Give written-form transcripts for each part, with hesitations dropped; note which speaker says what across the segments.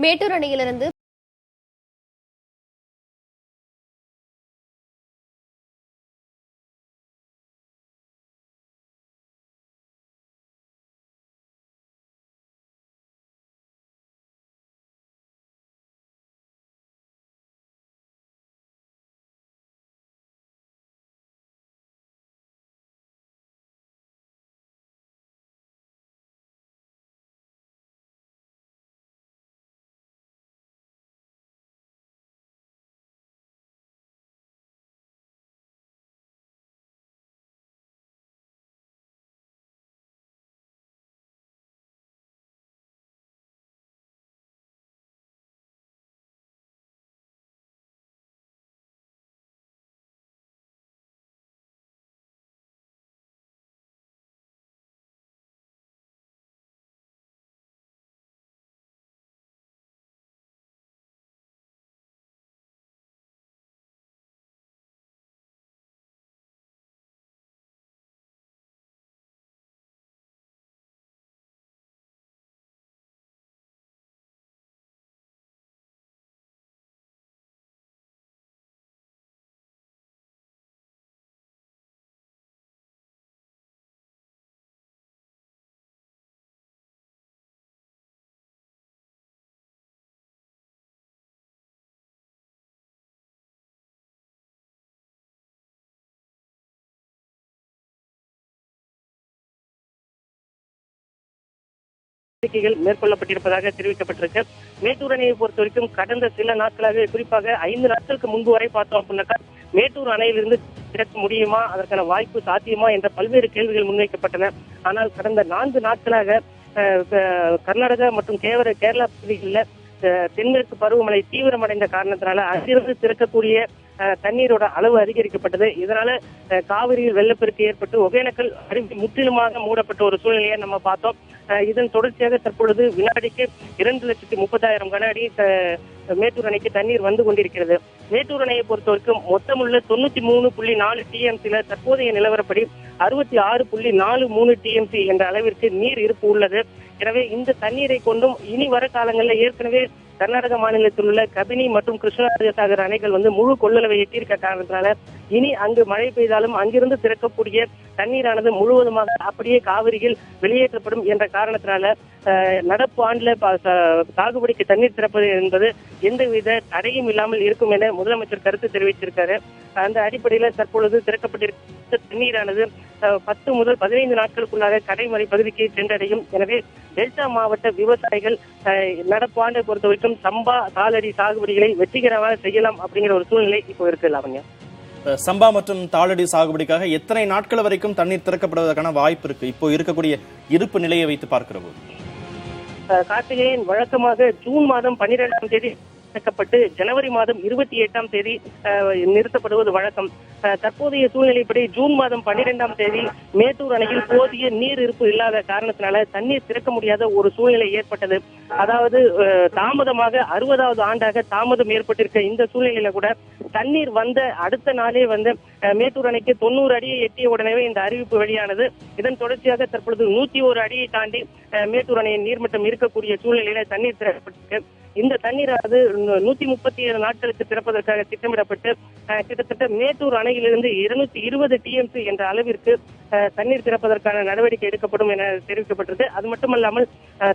Speaker 1: மேட்டூர் அணையிலிருந்து
Speaker 2: மேற்கொள்ளப்பட்டிருப்பதாக தெரிவிக்கப்பட்டிருக்கு. மேட்டூர் அணையை பொறுத்தவரைக்கும் கடந்த சில நாட்களாக, குறிப்பாக 5 நாட்களுக்கு முன்பு வரை பார்த்தோம் அப்படின்னாக்கா மேட்டூர் அணையிலிருந்து திறக்க முடியுமா, அதற்கான வாய்ப்பு சாத்தியமா என்ற பல்வேறு கேள்விகள் முன்வைக்கப்பட்டன. ஆனால் கடந்த 4 நாட்களாக கர்நாடகா மற்றும் கேரளா பகுதிகளில் தென்மேற்கு பருவமழை தீவிரமடைந்த காரணத்தினால அங்கிருந்து திறக்கக்கூடிய தண்ணீரோட அளவு அதிகரிக்கப்பட்டது. இதனால காவிரியில் வெள்ளப்பெருக்கு ஏற்பட்டு ஒகேனக்கல் அருவி முற்றிலுமாக மூடப்பட்ட ஒரு சூழ்நிலையை நம்ம பார்த்தோம். இதன் தொடர்ச்சியாக தற்பொழுது வினாடிக்கு 2,30,000 கன அடி மேட்டூர் அணைக்கு தண்ணீர் வந்து கொண்டிருக்கிறது. மேட்டூர் அணையை பொறுத்தவரைக்கும் மொத்தமுள்ள 93.4 டிஎம்சில தற்போதைய நிலவரப்படி 66.43 டிஎம்சி என்ற அளவிற்கு நீர் இருப்பு உள்ளது. எனவே இந்த தண்ணீரை கொண்டும் இனி வர காலங்களில் ஏற்கனவே கர்நாடக மாநிலத்தில் உள்ள கபினி மற்றும் கிருஷ்ணராஜசாகர் அணைகள் முழு கொள்ளளவை எட்டியிருக்க காரணத்தினால இனி அங்கு மழை பெய்தாலும் அங்கிருந்து திறக்கக்கூடிய தண்ணீரானது முழுவதுமாக அப்படியே காவிரியில் வெளியேற்றப்படும் என்ற காரணத்தினால நடப்பு ஆண்டுல சாகுபடிக்கு தண்ணீர் திறப்பது என்பது எந்தவித தடையும் இல்லாமல் இருக்கும் என முதலமைச்சர் கருத்து தெரிவித்திருக்காரு. அந்த அடிப்படையில தற்பொழுது திறக்கப்பட்டிருக்க தண்ணீரானது 10 முதல் 15 நாட்களுக்குள்ளாக கடைமடை பகுதிக்கு சென்றடையும். எனவே டெல்டா மாவட்ட விவசாயிகள் நடப்பு ஆண்டை பொறுத்தவரைக்கும் சம்பா தாளடி சாகுபடிகளை வெற்றிகரமாக செய்யலாம் அப்படிங்கிற ஒரு சூழ்நிலை இப்போ இருக்கு. லாவண்யா,
Speaker 3: சம்பா மற்றும் தாளடி சாகுபடிக்காக எத்தனை நாட்கள் வரைக்கும் தண்ணீர் திறக்கப்படுவதற்கான வாய்ப்பு இருக்கு இப்போ இருக்கக்கூடிய இருப்பு நிலையை வைத்து பார்க்கிற போது?
Speaker 2: கார்த்திகேயன், வழக்கமாக ஜூன் மாதம் 12ஆம் தேதி திறக்கப்பட்டு ஜனவரி மாதம் 28ஆம் தேதி நிறுத்தப்படுவது வழக்கம். தற்போதைய சூழ்நிலைப்படி ஜூன் மாதம் 12ஆம் தேதி மேட்டூர் அணையில் போதிய நீர் இருப்பு இல்லாத காரணத்தினால தண்ணீர் திறக்க முடியாத ஒரு சூழ்நிலை ஏற்பட்டது. அதாவது தாமதமாக 60வது ஆண்டாக தாமதம் ஏற்பட்டிருக்க இந்த சூழ்நிலையில கூட தண்ணீர் வந்த அடுத்த நாளே மேட்டூர் அணைக்கு 90 அடியை எட்டிய உடனே இந்த அறிவிப்பு வெளியானது. இதன் தொடர்ச்சியாக தற்பொழுது 101 அடியை தாண்டி மேட்டூர் அணையின் நீர்மட்டம் இருக்கக்கூடிய சூழ்நிலையில தண்ணீர் திறக்கப்பட்டிருக்கு. இந்த தண்ணீரானது 137 நாட்களுக்கு திறப்பதற்காக திட்டமிடப்பட்டு கிட்டத்தட்ட மேட்டூர் அணையிலிருந்து 220 டிஎம்சி என்ற அளவிற்கு தண்ணீர் திறப்பதற்கான நடவடிக்கை எடுக்கப்படும் என தெரிவிக்கப்பட்டிருக்கு. அது மட்டுமல்லாமல்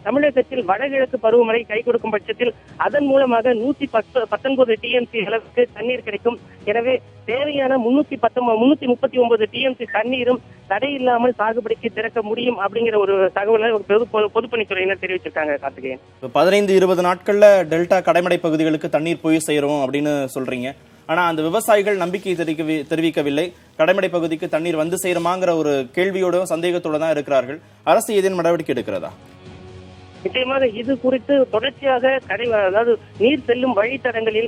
Speaker 2: தமிழகத்தில் வடகிழக்கு பருவமழை கை கொடுக்கும் பட்சத்தில் அதன் மூலமாக 119 டிஎம்சி அளவுக்கு தண்ணீர் கிடைக்கும். எனவே தேவையான 339 டிஎம்சி தண்ணீரும் தடையில்லாமல் சாகுபடிக்கு திறக்க முடியும் அப்படிங்கிற ஒரு தகவலை பொதுப்பணித்துறையினர் தெரிவிச்சிருக்காங்க. கார்த்திகேயன்,
Speaker 3: 15-20 நாட்கள்ல டெல்டா கடைமடை பகுதிகளுக்கு தண்ணீர் போய் சேரும் அப்படின்னு சொல்றீங்க. ஆனா அந்த விவசாயிகள் நம்பிக்கை தெரிவிக்கவில்லை. கடைமடை பகுதிக்கு தண்ணீர் வந்து சேருமாங்கிற ஒரு கேள்வியோட சந்தேகத்தோட தான் இருக்கிறார்கள். அரசு ஏதேனும் நடவடிக்கை எடுக்கிறதா?
Speaker 2: நிச்சயமாக இது குறித்து தொடர்ச்சியாக அதாவது நீர் செல்லும் வழித்தடங்களில்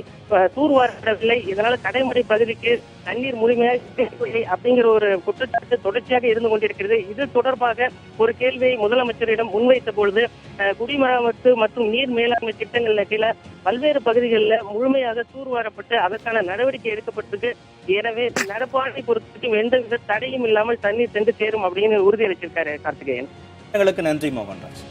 Speaker 2: தூர்வாரப்படவில்லை. இதனால கடைமடை பகுதிக்கு தண்ணீர் முழுமையாக அப்படிங்கிற ஒரு குற்றச்சாட்டு தொடர்ச்சியாக இருந்து கொண்டிருக்கிறது. இது தொடர்பாக ஒரு கேள்வியை முதலமைச்சரிடம் முன்வைத்த பொழுது குடிமராமத்து மற்றும் நீர் மேலாண்மை திட்டங்கள்ல கீழே பல்வேறு பகுதிகளில் முழுமையாக தூர்வாரப்பட்டு அதற்கான நடவடிக்கை எடுக்கப்பட்டிருக்கு. எனவே நடப்பாண்டை பொறுத்துக்கும் எந்தவித தடையும் இல்லாமல் தண்ணீர் சென்று சேரும் அப்படின்னு உறுதியளிச்சிருக்காரு. கார்த்திகேயன்,
Speaker 3: எங்களுக்கு நன்றி மோகன்ராஜ்.